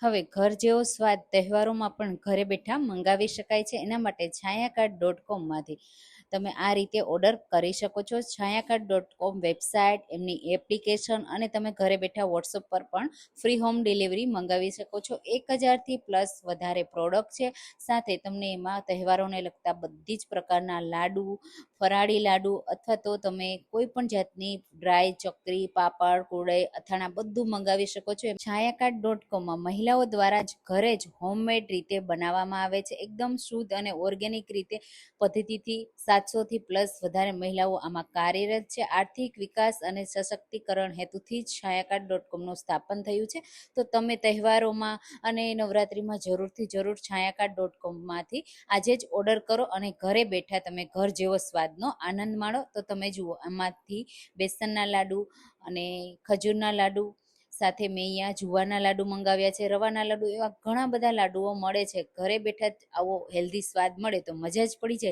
હવે ઘર જેવો સ્વાદ તહેવારોમાં પણ ઘરે બેઠા મંગાવી શકાય છે. એના માટે છાયાકાર્ડ.com માંથી તમે આ રીતે ઓર્ડર કરી શકો છો. છાયાકાર્ડ.com વેબસાઇટ, એમની એપ્લિકેશન અને તમે ઘરે બેઠા વોટ્સઅપ પર પણ ફ્રી હોમ ડિલિવરી મંગાવી શકો છો. 1000થી પ્લસ વધારે પ્રોડક્ટ છે. સાથે તમને એમાં તહેવારોને લગતા બધી જ પ્રકારના લાડુ, ફરાળી લાડુ અથવા તો તમે કોઈ પણ જાતની ડ્રાય ચકરી, પાપડ, કુરડઈ, અથાણા બધું મંગાવી શકો છો. છાયાકાર્ડ.comમાં મહિલાઓ દ્વારા જ ઘરે જ હોમમેડ રીતે બનાવવામાં આવે છે. એકદમ શુદ્ધ અને ઓર્ગેનિક રીતે પદ્ધતિથી 700થી પ્લસ વધારે મહિલાઓ આમાં કાર્યરત છે. આર્થિક વિકાસ અને સશક્તિકરણ હેતુથી જ છાયાકાર્ડ.comનું સ્થાપન થયું છે. તો તમે તહેવારોમાં અને નવરાત્રિમાં જરૂર છાયાકાર્ડ.comમાંથી આજે જ ઓર્ડર કરો અને ઘરે બેઠા તમે ઘર જેવો સ્વાદનો આનંદ માણો. તો તમે જુઓ, આમાંથી બેસનના લાડુ અને ખજૂરના લાડુ, સાથે મેં અહીંયા જુવારના લાડુ મંગાવ્યા છે, રવાના લાડુ, એવા ઘણા બધા લાડુઓ મળે છે. ઘરે બેઠા જ આવો હેલ્ધી સ્વાદ મળે તો મજા જ પડી જાય.